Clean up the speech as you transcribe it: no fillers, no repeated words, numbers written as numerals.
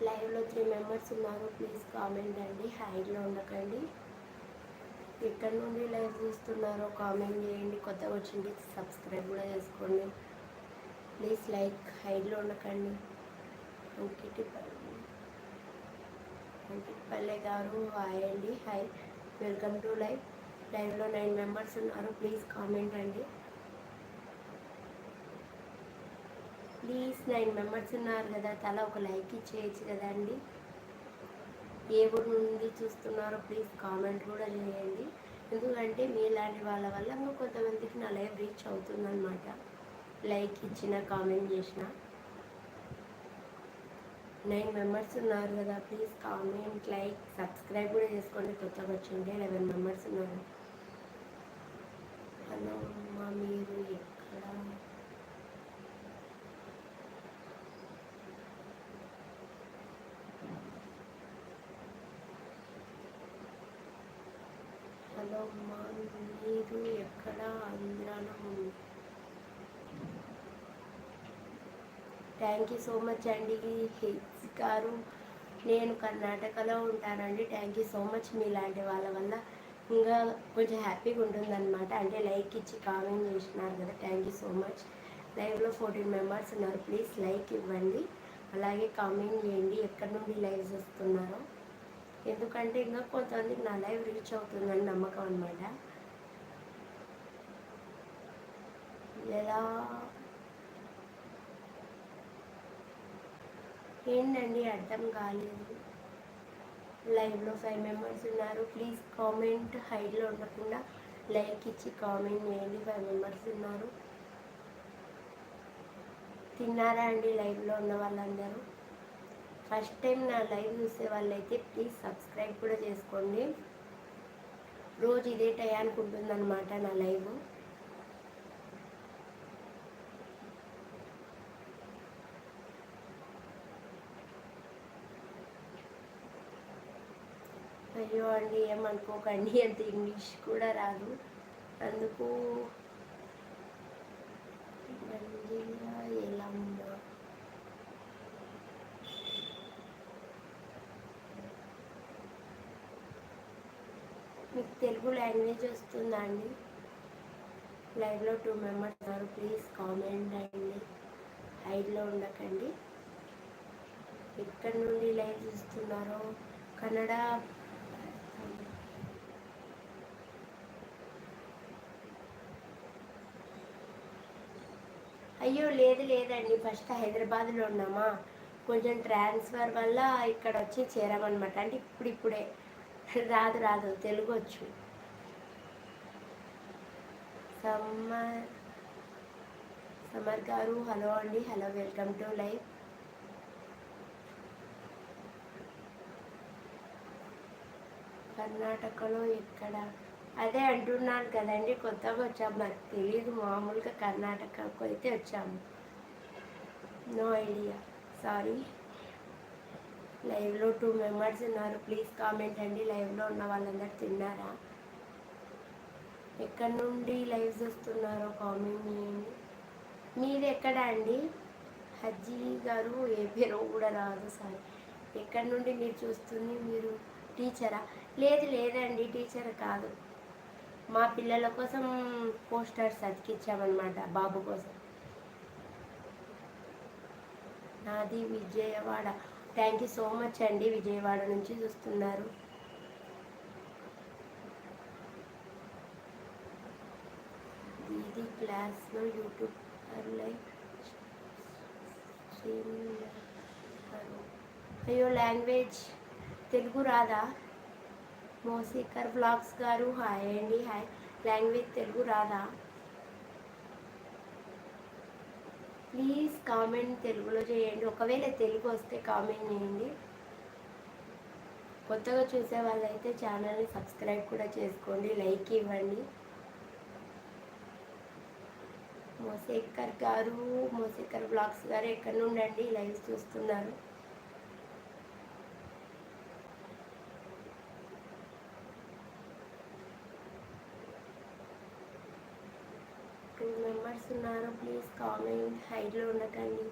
లైవ్లో 3 మెంబర్స్ ఉన్నారు, please comment అండి. హైడ్లో ఉండకండి. ఎక్కడి నుండి లైవ్ చూస్తున్నారో కామెంట్ చేయండి. కొత్తగా వచ్చింది సబ్స్క్రైబ్ కూడా చేసుకోండి ప్లీజ్. లైక్ హైడ్లో ఉండకండి. అంకిట్పల్లె గారు హాయ్ అండి. హాయ్, వెల్కమ్ టు లైవ్లో 9 మెంబర్స్ ఉన్నారు, ప్లీజ్ కామెంట్ అండి. ప్లీజ్ 9 మెంబర్స్ ఉన్నారు కదా, తల ఒక లైక్ ఇచ్చేయచ్చు కదా అండి. ఏ ఊరు నుండి చూస్తున్నారో ప్లీజ్ కామెంట్ కూడా చేయండి. ఎందుకంటే మీలాంటి వాళ్ళ వల్ల ఇంకా కొంతమందికి నా లైవ్ రీచ్ అవుతుందన్నమాట. లైక్ ఇచ్చిన, కామెంట్ చేసిన. 9 మెంబర్స్ ఉన్నారు కదా, ప్లీజ్ కామెంట్, లైక్, సబ్స్క్రైబ్ కూడా చేసుకోండి. కొత్తగా వచ్చింటే 11 మెంబర్స్ ఉన్నారు. హలో అమ్మా, మీరు ఎక్కడ? హలో అమ్మా, మీరు ఎక్కడ? ఆంధ్రాలో ఉంది. థ్యాంక్ యూ సో మచ్ అండి హిట్స్ గారు. నేను కర్ణాటకలో ఉంటానండి. Thank you so much. మీలాంటి వాళ్ళ వల్ల ఇంకా కొంచెం హ్యాపీగా ఉంటుందన్నమాట. అంటే లైక్ ఇచ్చి కామెంట్ చేసినారు కదా, థ్యాంక్ యూ సో మచ్. లైవ్లో 14 మెంబర్స్ ఉన్నారు, ప్లీజ్ లైక్ ఇవ్వండి. అలాగే కామెంట్ చేయండి ఎక్కడి నుండి లైవ్ చూస్తున్నారో. ఎందుకంటే ఇంకా కొంతమందికి నా లైవ్ రీచ్ అవుతుందని నమ్మకం అనమాట. ఎలా ఏంటండి అర్థం కాలేదు. లైవ్లో 5 మెంబర్స్ ఉన్నారు, ప్లీజ్ కామెంట్. హైడ్లో ఉండకుండా లైక్ ఇచ్చి కామెంట్ చేయండి. 5 మెంబర్స్ ఉన్నారు. తిన్నారా అండి లైవ్లో ఉన్న వాళ్ళందరూ? ఫస్ట్ టైం నా లైవ్ చూసే వాళ్ళైతే ప్లీజ్ సబ్స్క్రైబ్ కూడా చేసుకోండి. రోజు ఇదే టయానికి ఉంటుందన్నమాట నా లైవ్. అయ్యో అండి, ఏమనుకోకండి, అంత ఇంగ్లీష్ కూడా రాదు, అందుకు. ఎలమ్మ, మీకు తెలుగు లాంగ్వేజ్ వస్తుందా అండి? లైవ్లో 2 మెంబర్స్ ఉన్నారు, ప్లీజ్ కామెంట్ అండి. హైడ్లో ఉండకండి. ఎక్కడి నుండి లైవ్ చూస్తున్నారో. కన్నడ. అయ్యో లేదండి, ఫస్ట్ హైదరాబాద్లో ఉన్నామా, కొంచెం ట్రాన్స్ఫర్ వల్ల ఇక్కడ వచ్చి చేరామన్నమాట. అంటే ఇప్పుడే రాదు తెలుగు వచ్చు. సమర్ గారు హలో అండి. Hello, welcome to live. కర్ణాటకలో ఎక్కడ? అదే అంటున్నాను కదండి, కొత్తగా వచ్చాము, నాకు తెలియదు. మామూలుగా కర్ణాటకకు అయితే వచ్చాము. No idea, sorry. లైవ్లో 2 మెంబర్స్ ఉన్నారు, ప్లీజ్ కామెంట్ అండి. లైవ్లో ఉన్న వాళ్ళందరూ తిన్నారా? ఎక్కడి నుండి లైవ్ చూస్తున్నారో కామెంట్ చేయండి. మీది ఎక్కడ అండి? హజ్జీ గారు, ఏ పేరు కూడా రాదు, సారీ. ఎక్కడి నుండి మీరు చూస్తుంది? మీరు టీచరా? లేదండి, టీచర్ కాదు. మా పిల్లల కోసం పోస్టర్స్ అతికిచ్చామన్నమాట, బాబు కోసం. నాది Vijayawada. Thank you so much అండి, విజయవాడ నుంచి చూస్తున్నారు. దీది క్లాస్లో యూట్యూబ్ లైవ్. అయ్యో, లాంగ్వేజ్ తెలుగు రాదా? మోసికర్ బ్లాగ్స్ గారు హాయ్ అండి. హాయ్, లాంగ్వేజ్ తెలుగు రాదా? ప్లీజ్ కామెంట్ తెలుగులో చేయండి. ఒకవేళ తెలుగు వస్తే కామెంట్ చేయండి. కొత్తగా చూసే వాళ్ళైతే ఛానల్ని సబ్స్క్రైబ్ కూడా చేసుకోండి, లైక్ ఇవ్వండి. మోసేకర్ బ్లాగ్స్ గారు ఎక్కడి నుండి అండి లైవ్ చూస్తున్నారు? టూ మెంబర్స్ ఉన్నారు, ప్లీజ్ కామెంట్. హైడ్లో ఉండకండి.